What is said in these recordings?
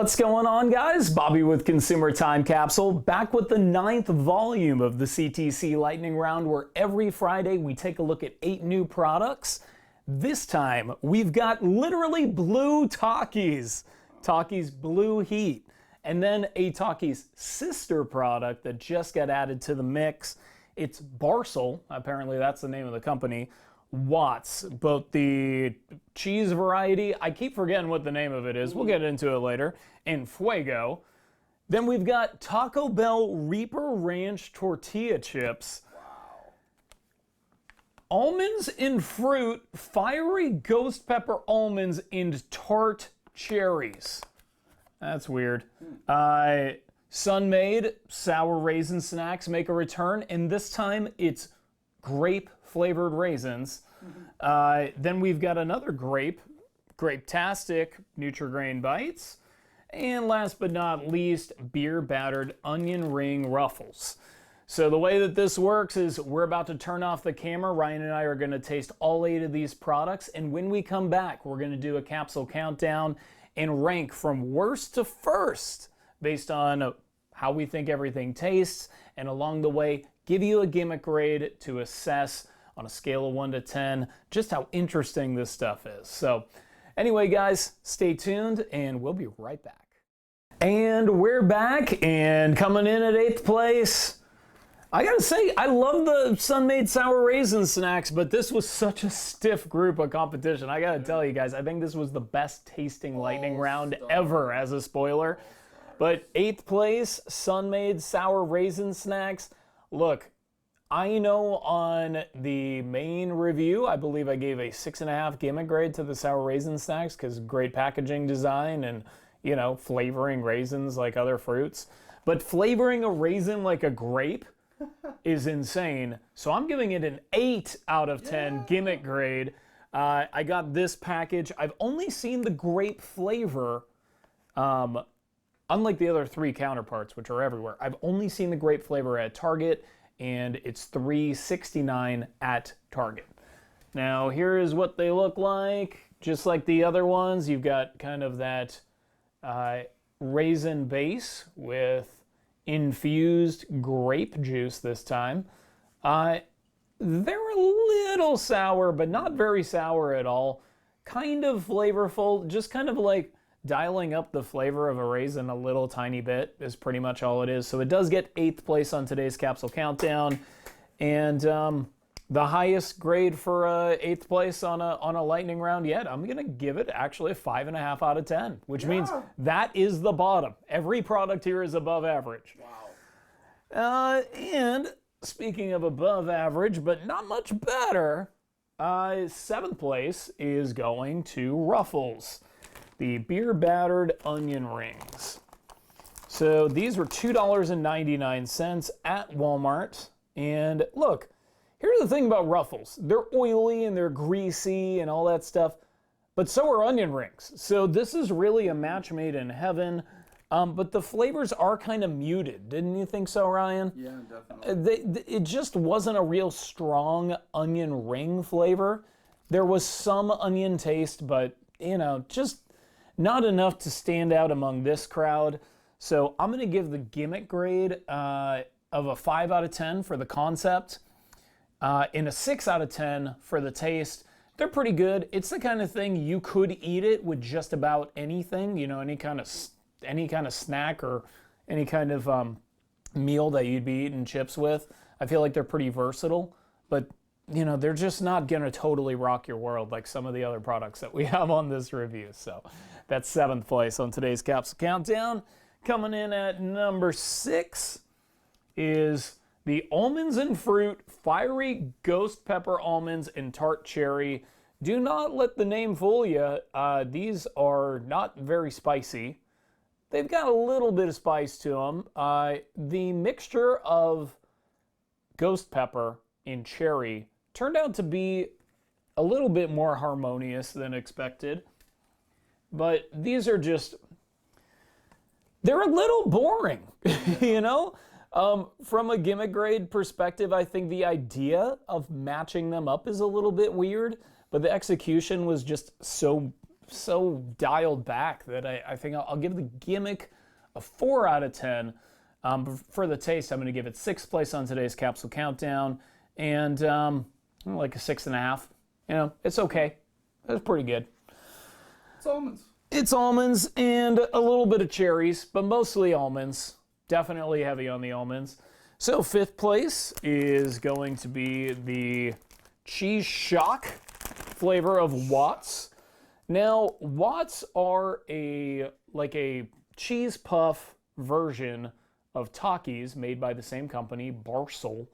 What's going on, guys? Bobby with Consumer Time Capsule, back with the 9th volume of the CTC Lightning Round, where every Friday we take a look at 8 new products. This time, we've got literally blue Takis. Takis Blue Heat. And then a Takis sister product that just got added to the mix. It's Barcel, apparently that's the name of the company. Watz, both the cheese variety, I keep forgetting what the name of it is, we'll get into it later, and Fuego. Then we've got Taco Bell Reaper Ranch tortilla chips. Wow. Almonds and fruit, fiery ghost pepper almonds, and tart cherries. That's weird. Sun-Maid sour raisin snacks make a return, and this time it's grape flavored raisins. Then we've got another grape, Grapetastic Nutri-Grain bites. And last but not least, beer battered onion ring Ruffles. So the way that this works is we're about to turn off the camera. Ryan and I are going to taste all 8 of these products. And when we come back, we're going to do a capsule countdown and rank from worst to first based on how we think everything tastes. And along the way, give you a gimmick grade to assess on a scale of 1 to 10, just how interesting this stuff is. So anyway, guys, stay tuned and we'll be right back. And we're back, and coming in at 8th place, I gotta say, I love the Sun-Maid sour raisin snacks, but this was such a stiff group of competition. I gotta tell you guys, I think this was the best tasting lightning round ever as a spoiler. But 8th place, Sun-Maid sour raisin snacks. Look, I know on the main review, I believe I gave a 6.5 gimmick grade to the sour raisin snacks because great packaging design and, you know, flavoring raisins like other fruits. But flavoring a raisin like a grape is insane. So I'm giving it an 8 out of 10 gimmick grade. I got this package. I've only seen the grape flavor, unlike the other 3 counterparts, which are everywhere. I've only seen the grape flavor at Target, and it's $3.69 at Target. Now, here is what they look like. Just like the other ones, you've got kind of that raisin base with infused grape juice this time. They're a little sour, but not very sour at all. Kind of flavorful, just kind of like dialing up the flavor of a raisin a little tiny bit is pretty much all it is. So it does get 8th place on today's capsule countdown, and the highest grade for 8th place on a lightning round yet. I'm gonna give it actually a 5.5 out of 10, which means that is the bottom. Every product here is above average. Wow. And speaking of above average, but not much better, 7th place is going to Ruffles. The beer battered onion rings. So these were $2.99 at Walmart. And look, here's the thing about Ruffles. They're oily and they're greasy and all that stuff, but so are onion rings. So this is really a match made in heaven. But the flavors are kind of muted. Didn't you think so, Ryan? Yeah, definitely. It just wasn't a real strong onion ring flavor. There was some onion taste, but you know, just not enough to stand out among this crowd. So I'm going to give the gimmick grade of a 5 out of 10 for the concept and a 6 out of 10 for the taste. They're pretty good. It's the kind of thing you could eat it with just about anything, you know, any kind of snack or any kind of meal that you'd be eating chips with. I feel like they're pretty versatile, but you know, they're just not going to totally rock your world like some of the other products that we have on this review. So that's 7th place on today's capsule countdown. Coming in at number 6 is the Almonds and Fruit Fiery Ghost Pepper Almonds and Tart Cherry. Do not let the name fool you. These are not very spicy. They've got a little bit of spice to them. The mixture of ghost pepper and cherry turned out to be a little bit more harmonious than expected. But these are just, they're a little boring, you know? From a gimmick grade perspective, I think the idea of matching them up is a little bit weird, but the execution was just so so dialed back that I think I'll give the Gimmick a 4 out of 10. But for the taste, I'm going to give it 6th place on today's Capsule Countdown, and like a 6.5. You know, it's okay. It's pretty good. It's almonds. It's almonds and a little bit of cherries, but mostly almonds. Definitely heavy on the almonds. So 5th place is going to be the Cheese Shock flavor of Watz. Now, Watz are a cheese puff version of Takis made by the same company, Barcel.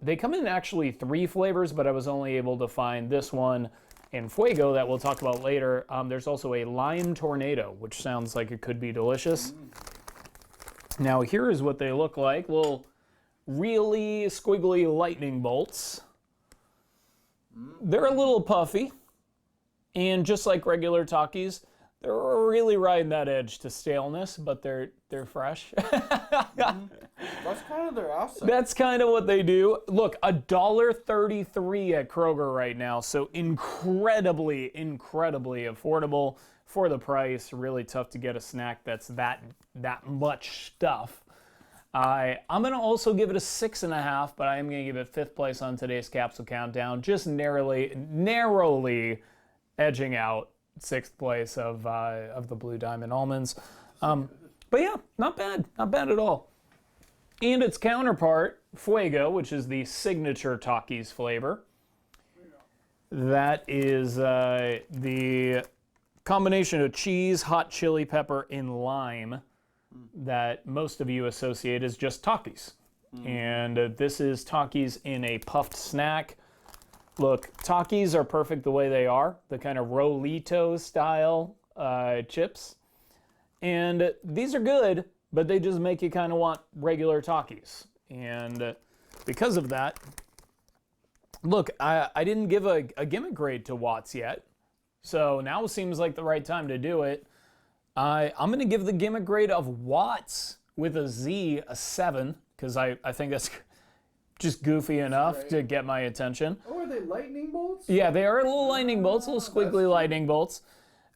They come in actually 3 flavors, but I was only able to find this one and Fuego that we'll talk about later. There's also a Lime Tornado, which sounds like it could be delicious. Now, here is what they look like. Little really squiggly lightning bolts. They're a little puffy, and just like regular Takis, they're really riding that edge to staleness, but they're fresh. That's kind of their asset. That's kind of what they do. Look, $1.33 at Kroger right now, so incredibly affordable for the price. Really tough to get a snack that's that much stuff. I'm going to also give it a 6.5, but I am going to give it 5th place on today's Capsule Countdown, just narrowly edging out 6th place of the Blue Diamond Almonds. But yeah, not bad at all. And its counterpart, Fuego, which is the signature Takis flavor. That is the combination of cheese, hot chili pepper, and lime that most of you associate as just Takis. And this is Takis in a puffed snack. Look, Takis are perfect the way they are, the kind of Rolito style chips. And these are good, but they just make you kind of want regular Takis. And because of that, look, I didn't give a Gimmick Grade to Watz yet. So now seems like the right time to do it. I'm going to give the Gimmick Grade of Watz with a Z a 7, because I think that's just goofy enough to get my attention. Oh, are they lightning bolts? Yeah, they are little lightning bolts, little squiggly lightning bolts.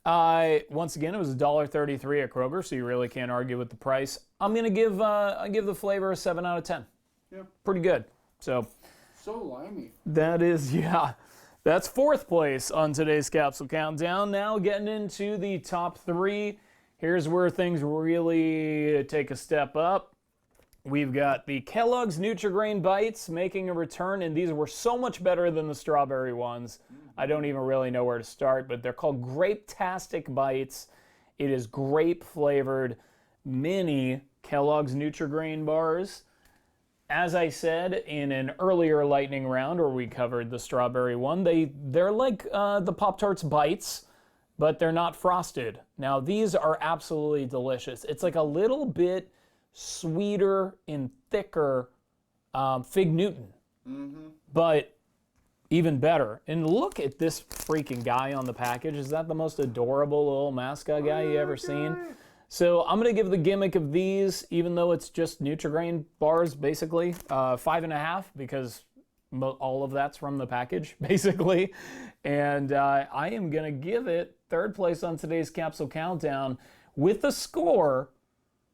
Once again, it was $1.33 at Kroger, so you really can't argue with the price. I'm going to give the flavor a 7 out of 10. Yeah. Pretty good. So limey. that is, yeah. That's 4th place on today's Capsule Countdown. Now getting into the top 3. Here's where things really take a step up. We've got the Kelloggs Nutri-Grain Bites making a return, and these were so much better than the strawberry ones. I don't even really know where to start, but they're called Grapetastic Bites. It is grape-flavored mini Kelloggs Nutri-Grain bars. As I said in an earlier lightning round where we covered the strawberry one, they're like the Pop-Tarts Bites, but they're not frosted. Now, these are absolutely delicious. It's like a little bit sweeter and thicker Fig Newton, but even better. And look at this freaking guy on the package. Is that the most adorable little mascot guy you ever seen? So I'm going to give the Gimmick of these, even though it's just Nutri-Grain bars, basically, 5.5, because all of that's from the package, basically. And I am going to give it 3rd place on today's Capsule Countdown with a score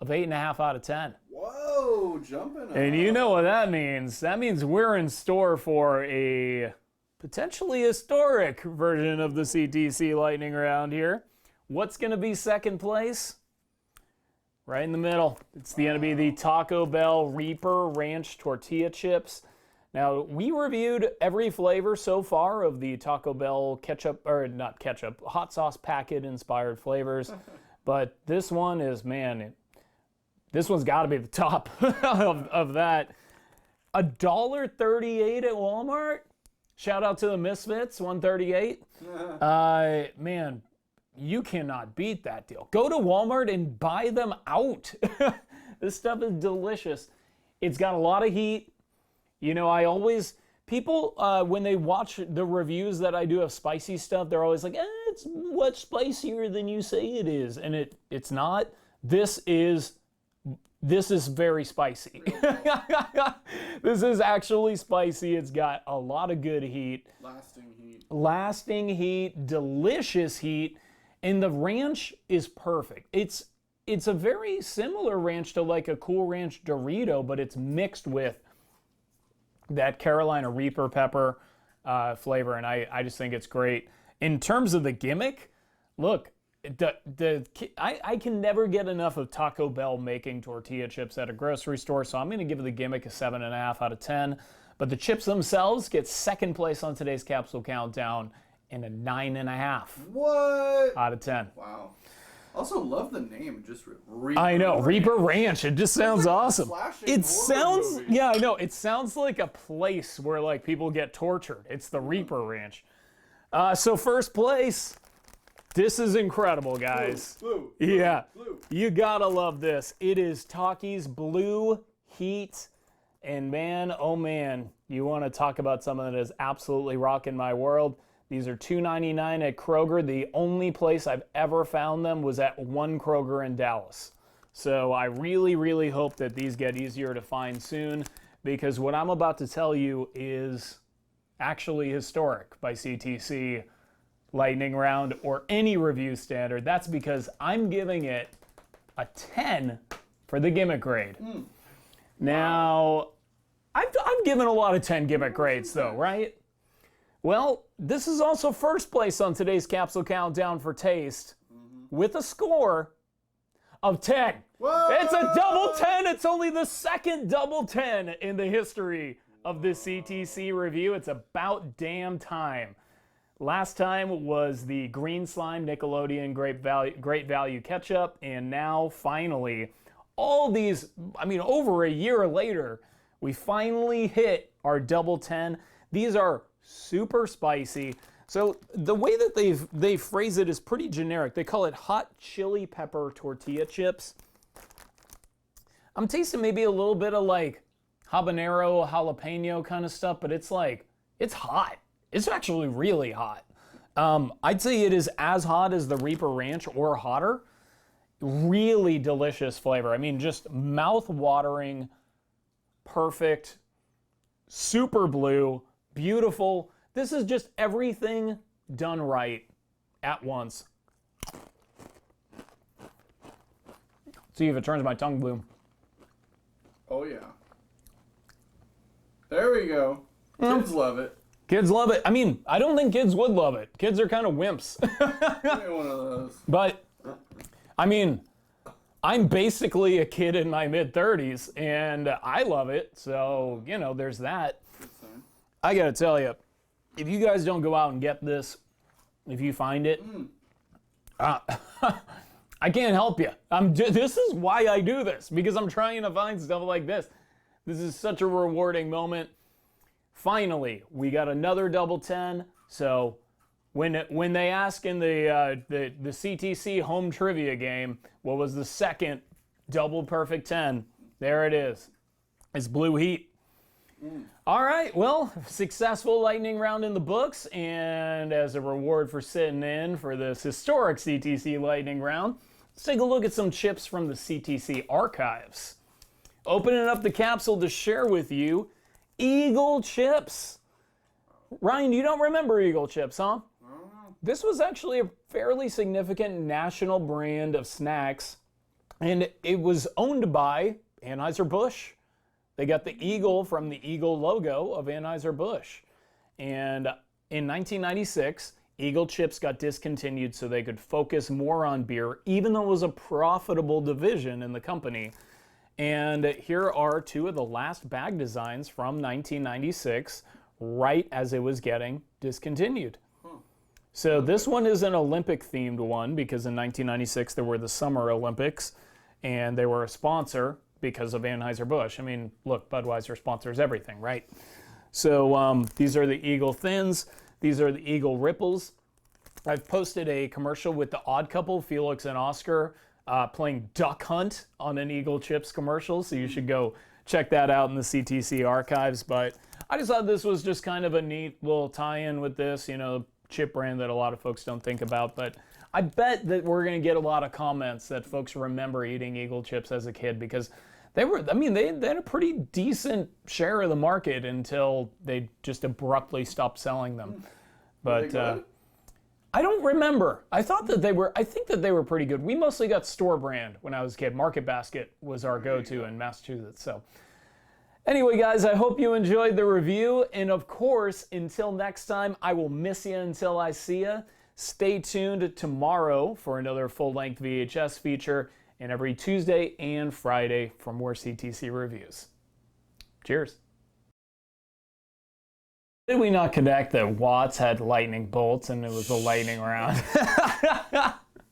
of 8.5 out of 10. Whoa, jumping up. And you know what that means. That means we're in store for a potentially historic version of the CTC lightning round here. What's going to be 2nd place? Right in the middle. It's going to be the Taco Bell Reaper Ranch Tortilla Chips. Now, we reviewed every flavor so far of the Taco Bell hot sauce packet inspired flavors. But this one is, man, this one's got to be the top of that. $1.38 at Walmart. Shout out to the Misfits, $1.38. Man, you cannot beat that deal. Go to Walmart and buy them out. This stuff is delicious. It's got a lot of heat. You know, people, when they watch the reviews that I do of spicy stuff, they're always like, it's much spicier than you say it is. And it's not. This is very spicy. This is actually spicy. It's got a lot of good heat. Lasting heat. Delicious heat. And the ranch is perfect. It's a very similar ranch to like a Cool Ranch Dorito, but it's mixed with that Carolina Reaper pepper flavor, and I just think it's great. In terms of the gimmick, look, I can never get enough of Taco Bell making tortilla chips at a grocery store, so I'm going to give the gimmick a 7.5 out of 10. But the chips themselves get second place on today's Capsule Countdown and a 9.5 What? out of 10. Wow. Also love the name, just Reaper. I know, Reaper Ranch. It just sounds like a awesome. slashing It horror sounds, movie. yeah, I know. It sounds like a place where like people get tortured. It's the Reaper Ranch. So first place, this is incredible, guys. Blue. Yeah, Blue. you gotta love this. It is Takis Blue Heat, and man, oh man, you want to talk about something that is absolutely rocking my world. These are $2.99 at Kroger. The only place I've ever found them was at one Kroger in Dallas. So I really, really hope that these get easier to find soon, because what I'm about to tell you is actually historic by CTC, lightning round, or any review standard. That's because I'm giving it a 10 for the Gimmick Grade. Now, I've given a lot of 10 Gimmick Grades though, right? Well, this is also first place on today's Capsule Countdown for taste with a score of 10. Whoa! It's a double 10. It's only the second double 10 in the history of this CTC review. It's about damn time. Last time was the Green Slime Nickelodeon Great Value Ketchup, and now finally, all these, I mean, over a year later, we finally hit our double 10. These are super spicy. So the way that they phrase it is pretty generic. They call it hot chili pepper tortilla chips. I'm tasting maybe a little bit of like habanero, jalapeno kind of stuff, but it's like, it's hot. It's actually really hot. I'd say it is as hot as the Reaper Ranch or hotter. Really delicious flavor. I mean, just mouth-watering, perfect, super blue, beautiful. This is just everything done right at once. See if it turns my tongue blue. Oh yeah. There we go. Kids love it. Kids love it. I mean, I don't think kids would love it. Kids are kind of wimps. Give me one of those. But, I mean, I'm basically a kid in my mid-30s, and I love it. So, you know, there's that. Good sign. I gotta tell you, if you guys don't go out and get this, if you find it, I can't help you. This is why I do this, because I'm trying to find stuff like this. This is such a rewarding moment. Finally, we got another double 10. So when they ask in the CTC home trivia game, what was the second double perfect 10? There it is. It's Blue Heat. All right, well, successful lightning round in the books, and as a reward for sitting in for this historic CTC lightning round, let's take a look at some chips from the CTC archives. Opening up the capsule to share with you, Eagle chips. Ryan, you don't remember Eagle chips, huh? This was actually a fairly significant national brand of snacks, and it was owned by Anheuser-Busch. They got the eagle from the eagle logo of Anheuser-Busch. And in 1996, Eagle chips got discontinued so they could focus more on beer, even though it was a profitable division in the company. And here are two of the last bag designs from 1996, right as it was getting discontinued. So this one is an Olympic-themed one because in 1996 there were the Summer Olympics, and they were a sponsor because of Anheuser-Busch. I mean, look, Budweiser sponsors everything, right? So these are the Eagle Thins. These are the Eagle Ripples. I've posted a commercial with the Odd Couple, Felix and Oscar, playing Duck Hunt on an Eagle Chips commercial, so you should go check that out in the CTC archives. But I just thought this was just kind of a neat little tie-in with this, you know, chip brand that a lot of folks don't think about. But I bet that we're going to get a lot of comments that folks remember eating Eagle chips as a kid, because they were, I mean, they had a pretty decent share of the market until they just abruptly stopped selling them. But I don't remember. I think that they were pretty good. We mostly got store brand when I was a kid. Market Basket was our go-to in Massachusetts. So anyway, guys, I hope you enjoyed the review. And of course, until next time, I will miss you until I see you. Stay tuned tomorrow for another full-length VHS feature, and every Tuesday and Friday for more CTC reviews. Cheers. Did we not connect that Watz had lightning bolts and it was a lightning round?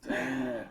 Dang it.